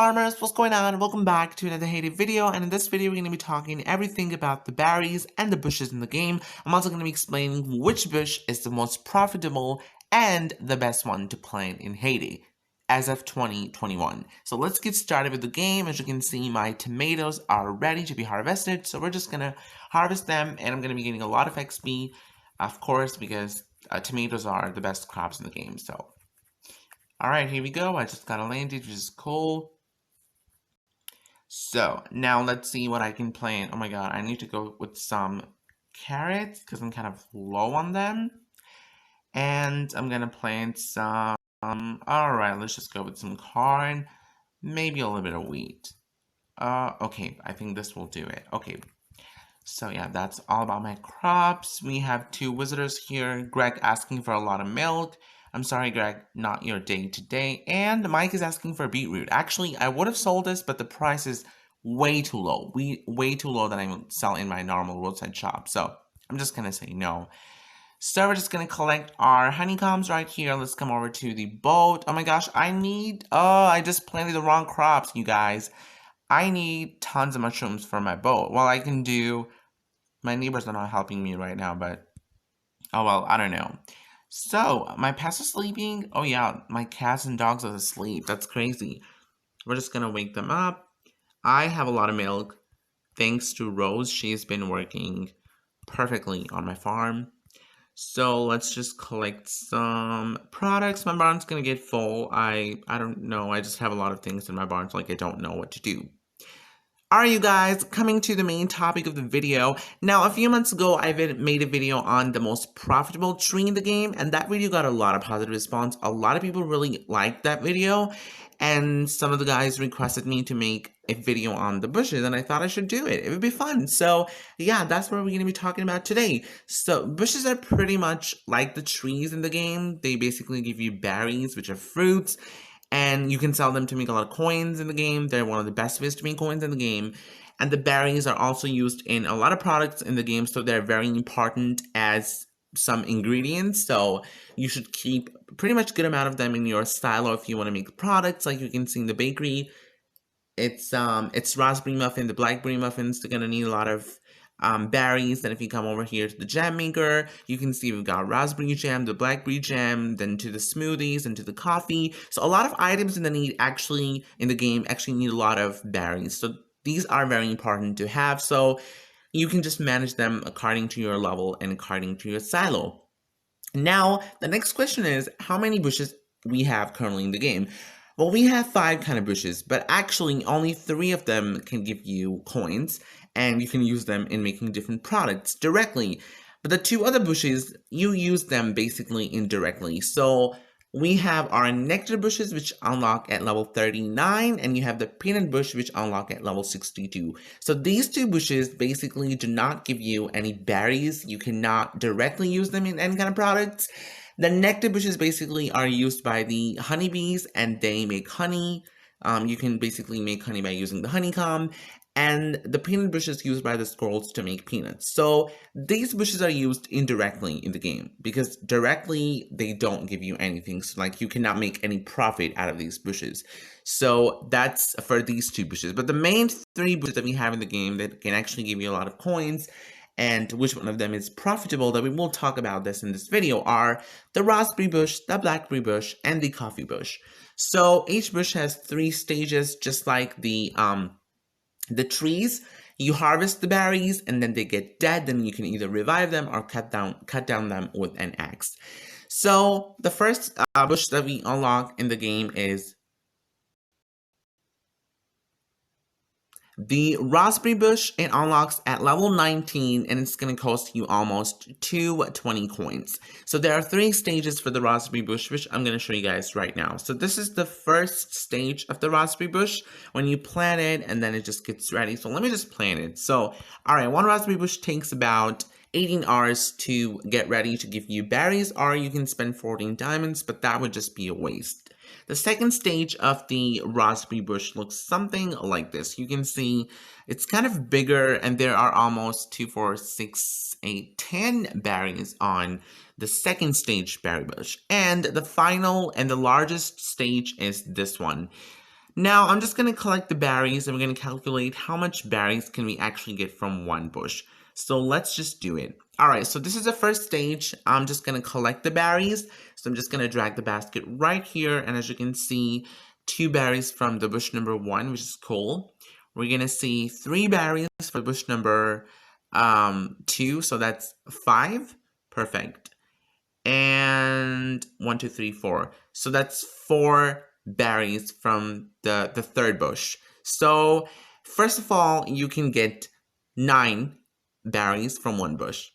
farmers, what's going on? Welcome back to another Haiti video, and in this video we're going to be talking everything about the berries and the bushes in the game. I'm also going to be explaining which bush is the most profitable and the best one to plant in Haiti as of 2021. So let's get started with the game. As you can see, my tomatoes are ready to be harvested, so we're just going to harvest them, and I'm going to be getting a lot of XP, of course, because tomatoes are the best crops in the game. So alright, here we go. I just got a landed, which is cool. So, now let's see what I can plant. Oh my god, I need to go with some carrots, because I'm kind of low on them. And I'm gonna plant some... Alright, let's just go with some corn. Maybe a little bit of wheat. Okay, I think this will do it. Okay. So yeah, that's all about my crops. We have two visitors here. Greg asking for a lot of milk. I'm sorry, Greg, not your day today. And Mike is asking for beetroot. Actually, I would have sold this, but the price is way too low. Way too low that I would sell in my normal roadside shop. So I'm just gonna say no. So we're just gonna collect our honeycombs right here. Let's come over to the boat. Oh my gosh, I just planted the wrong crops, you guys. I need tons of mushrooms for my boat. Well, I can do... My neighbors are not helping me right now, but... Oh well, I don't know. So, my pets are sleeping. Oh yeah, my cats and dogs are asleep. That's crazy. We're just gonna wake them up. I have a lot of milk. Thanks to Rose, she's been working perfectly on my farm. So, let's just collect some products. My barn's gonna get full. I don't know. I just have a lot of things in my barn, so like I don't know what to do. Alright, you guys, coming to the main topic of the video. Now, a few months ago, I made a video on the most profitable tree in the game, and that video got a lot of positive response. A lot of people really liked that video, and some of the guys requested me to make a video on the bushes, and I thought I should do it. It would be fun. So, yeah, that's what we're going to be talking about today. So, bushes are pretty much like the trees in the game. They basically give you berries, which are fruits, and you can sell them to make a lot of coins in the game. They're one of the best ways to make coins in the game. And the berries are also used in a lot of products in the game, so they're very important as some ingredients. So you should keep pretty much a good amount of them in your silo if you want to make products. Like you can see in the bakery, it's raspberry muffin, the blackberry muffins. They're gonna need a lot of berries. Then if you come over here to the jam maker, you can see we've got raspberry jam, the blackberry jam, then to the smoothies and to the coffee. So a lot of items in the game actually need a lot of berries. So these are very important to have. So you can just manage them according to your level and according to your silo. Now, the next question is how many bushes we have currently in the game. Well, we have 5 kind of bushes, but actually only 3 of them can give you coins, and you can use them in making different products directly. But the 2 other bushes, you use them basically indirectly. So we have our Nectar Bushes, which unlock at level 39, and you have the Peanut Bush, which unlock at level 62. So these 2 bushes basically do not give you any berries. You cannot directly use them in any kind of products. The Nectar Bushes basically are used by the honeybees, and they make honey. You can basically make honey by using the honeycomb. And the peanut bushes used by the squirrels to make peanuts. So these bushes are used indirectly in the game, because directly they don't give you anything. So like you cannot make any profit out of these bushes. So that's for these 2 bushes. But the main 3 bushes that we have in the game that can actually give you a lot of coins, and which one of them is profitable, that we will talk about this in this video, are the raspberry bush, the blackberry bush, and the coffee bush. So each bush has 3 stages, just like the trees. You harvest the berries, and then they get dead. Then you can either revive them or cut down them with an axe. So the first bush that we unlock in the game is the raspberry bush. It unlocks at level 19, and it's going to cost you almost 220 coins. So there are 3 stages for the raspberry bush, which I'm going to show you guys right now. So this is the first stage of the raspberry bush, when you plant it, and then it just gets ready. So let me just plant it. So, alright, one raspberry bush takes about 18 hours to get ready to give you berries, or you can spend 14 diamonds, but that would just be a waste. The second stage of the raspberry bush looks something like this. You can see it's kind of bigger, and there are almost 2, 4, 6, 8, 10 berries on the second stage berry bush. And the final and the largest stage is this one. Now I'm just going to collect the berries and we're going to calculate how much berries can we actually get from one bush. So let's just do it. Alright, so this is the first stage. I'm just going to collect the berries. So I'm just going to drag the basket right here, and as you can see, 2 berries from the bush number 1, which is cool. We're going to see 3 berries for bush number 2, so that's 5. Perfect. And 1, 2, 3, 4. So that's 4 berries from the third bush. So first of all, you can get 9 berries from one bush.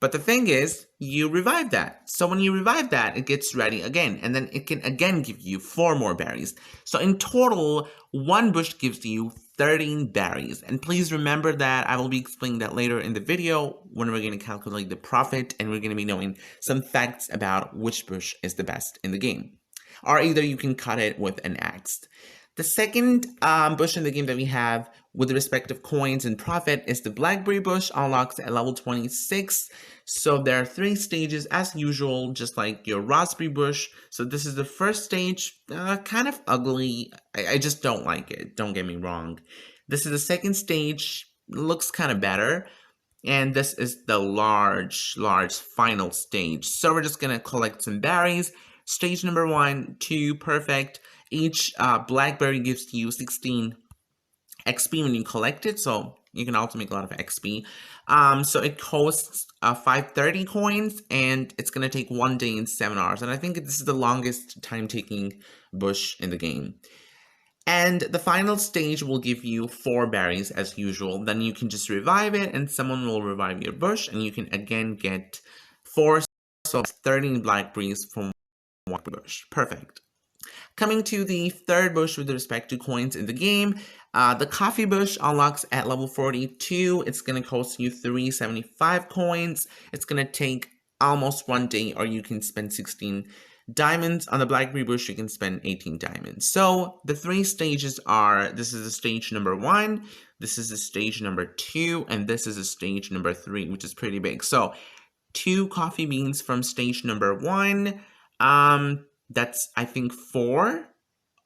But the thing is, you revive that. So when you revive that, it gets ready again, and then it can again give you 4 more berries. So in total, one bush gives you 13 berries. And please remember that I will be explaining that later in the video when we're going to calculate the profit, and we're going to be knowing some facts about which bush is the best in the game. Or either you can cut it with an axe. The second bush in the game that we have with respect of coins and profit is the Blackberry Bush, unlocks at level 26. So there are 3 stages as usual, just like your Raspberry Bush. So this is the first stage, kind of ugly. I just don't like it, don't get me wrong. This is the second stage, looks kind of better. And this is the large final stage. So we're just gonna collect some berries. Stage number 1, 2, perfect. Each Blackberry gives you 16 XP when you collect it, so you can also make a lot of XP. So it costs 530 coins, and it's going to take 1 day and 7 hours. And I think this is the longest time-taking bush in the game. And the final stage will give you 4 berries as usual. Then you can just revive it, and someone will revive your bush, and you can again get 4, so 13 blackberries from one bush. Perfect. Coming to the third bush with respect to coins in the game, the coffee bush unlocks at level 42. It's going to cost you 375 coins. It's going to take almost 1 day, or you can spend 16 diamonds. On the Blackberry Bush, you can spend 18 diamonds. So the 3 stages are, this is the stage number 1, this is the stage number 2, and this is the stage number 3, which is pretty big. So 2 coffee beans from stage number 1, that's, I think, 4.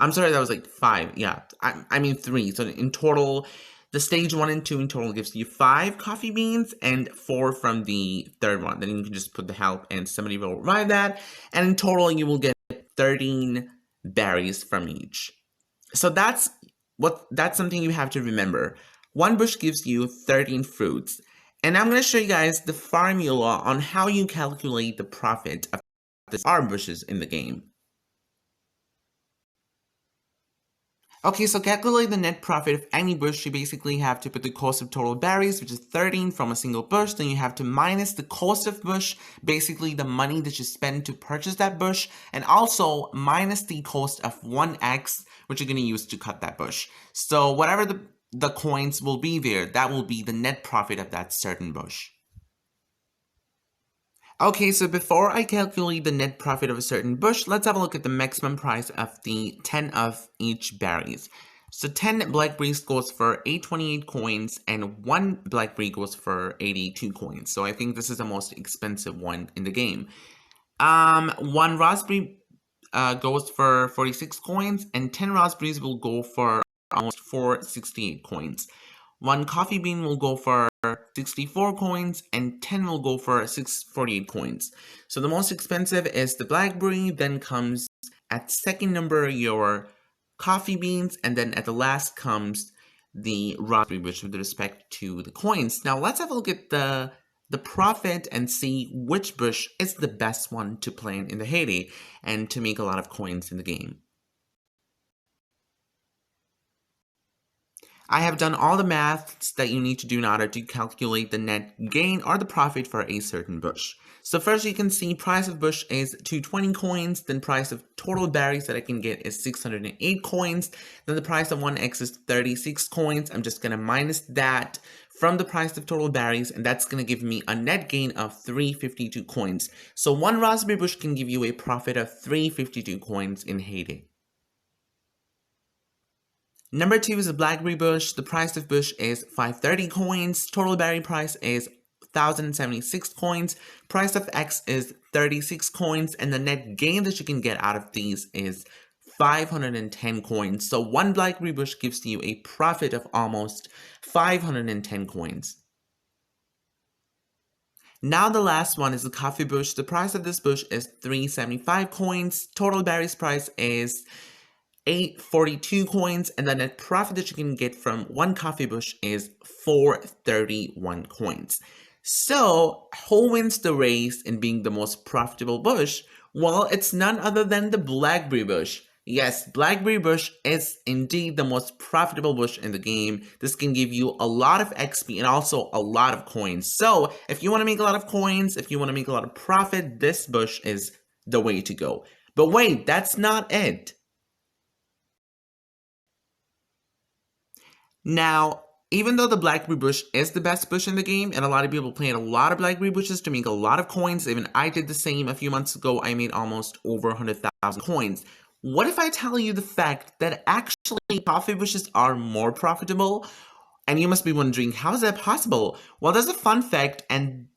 I'm sorry, that was like 5. Yeah, I mean 3. So in total, the stage 1 and 2 in total gives you 5 coffee beans and 4 from the third one. Then you can just put the help and somebody will revive that. And in total, you will get 13 berries from each. So that's something you have to remember. One bush gives you 13 fruits. And I'm going to show you guys the formula on how you calculate the profit of the bushes in the game. Okay, so calculate the net profit of any bush. You basically have to put the cost of total berries, which is 13 from a single bush. Then you have to minus the cost of bush, basically the money that you spend to purchase that bush, and also minus the cost of 1 axe, which you're going to use to cut that bush. So whatever the coins will be there, that will be the net profit of that certain bush. Okay, so before I calculate the net profit of a certain bush, let's have a look at the maximum price of the 10 of each berries. So 10 blackberries goes for 828 coins, and 1 blackberry goes for 82 coins. So I think this is the most expensive one in the game. 1 raspberry goes for 46 coins, and 10 raspberries will go for almost 468 coins. 1 coffee bean will go for 64 coins, and 10 will go for 648 coins. So the most expensive is the blackberry, then comes at second number your coffee beans, and then at the last comes the raspberry bush with respect to the coins. Now let's have a look at the profit and see which bush is the best one to plant in the heyday and to make a lot of coins in the game. I have done all the maths that you need to do in order to calculate the net gain or the profit for a certain bush. So first you can see price of bush is 220 coins, then price of total berries that I can get is 608 coins, then the price of 1x is 36 coins. I'm just going to minus that from the price of total berries, and that's going to give me a net gain of 352 coins. So 1 raspberry bush can give you a profit of 352 coins in heyday. Number 2 is a Blackberry Bush. The price of bush is 530 coins. Total berry price is 1,076 coins. Price of X is 36 coins. And the net gain that you can get out of these is 510 coins. So one Blackberry Bush gives you a profit of almost 510 coins. Now the last one is the coffee bush. The price of this bush is 375 coins. Total berries price is 842 coins, and the net profit that you can get from one coffee bush is 431 coins. So, who wins the race in being the most profitable bush? Well, it's none other than the Blackberry Bush. Yes, Blackberry Bush is indeed the most profitable bush in the game. This can give you a lot of XP and also a lot of coins. So, if you want to make a lot of coins, if you want to make a lot of profit, this bush is the way to go. But wait, that's not it. Now, even though the Blackberry Bush is the best bush in the game, and a lot of people played a lot of Blackberry Bushes to make a lot of coins, even I did the same a few months ago, I made almost over 100,000 coins. What if I tell you the fact that actually coffee bushes are more profitable? And you must be wondering, how is that possible? Well, there's a fun fact, and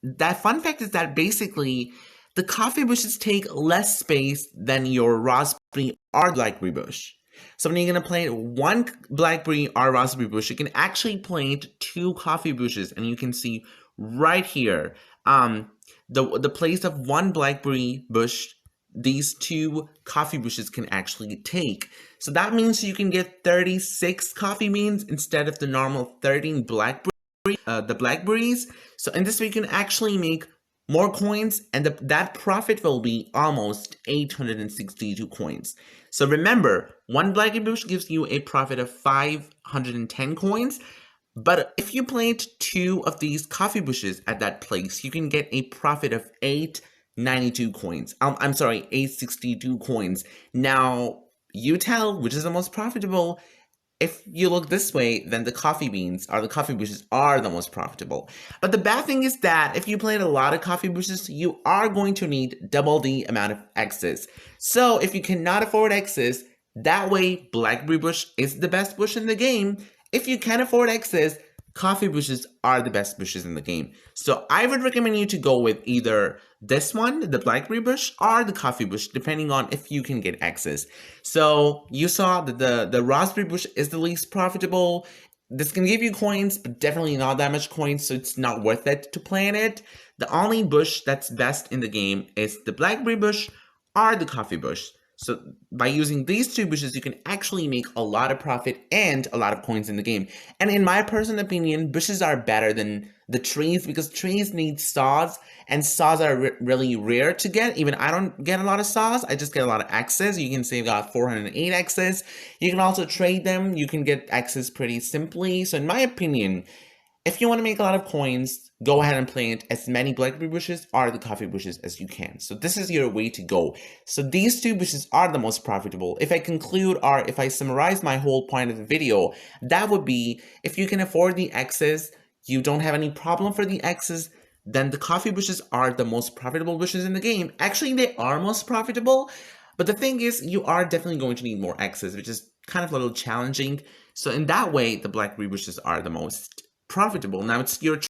that fun fact is that basically the coffee bushes take less space than your raspberry or Blackberry Bush. So when you're going to plant one Blackberry or raspberry bush, you can actually plant two coffee bushes, and you can see right here the place of one Blackberry bush these two coffee bushes can actually take. So that means you can get 36 coffee beans instead of the normal 13 blackberries. So in this way, you can actually make more coins, and that profit will be almost 862 coins. So remember, one Blackberry Bush gives you a profit of 510 coins, but if you plant two of these coffee bushes at that place, you can get a profit of 892 coins. I'm sorry, 862 coins. Now, you tell which is the most profitable. If you look this way, then the coffee beans or the coffee bushes are the most profitable. But the bad thing is that if you plant a lot of coffee bushes, you are going to need double the amount of X's. So if you cannot afford X's, that way Blackberry Bush is the best bush in the game. If you can afford X's, coffee bushes are the best bushes in the game. So I would recommend you to go with either this one, the Blackberry Bush, or the coffee bush, depending on if you can get X's. So you saw that the raspberry bush is the least profitable. This can give you coins, but definitely not that much coins, so it's not worth it to plant it. The only bush that's best in the game is the Blackberry Bush or the coffee bush. So by using these two bushes, you can actually make a lot of profit and a lot of coins in the game. And in my personal opinion, bushes are better than the trees because trees need saws, and saws are really rare to get. Even I don't get a lot of saws. I just get a lot of X's. You can say I got 408 X's. You can also trade them. You can get X's pretty simply. So in my opinion, if you want to make a lot of coins, go ahead and plant as many Blackberry bushes or the coffee bushes as you can. So this is your way to go. So these two bushes are the most profitable. If I conclude or if I summarize my whole point of the video, that would be if you can afford the X's, you don't have any problem for the X's, then the coffee bushes are the most profitable bushes in the game. Actually, they are most profitable, but the thing is, you are definitely going to need more X's, which is kind of a little challenging. So in that way, the Blackberry bushes are the most profitable. Now it's your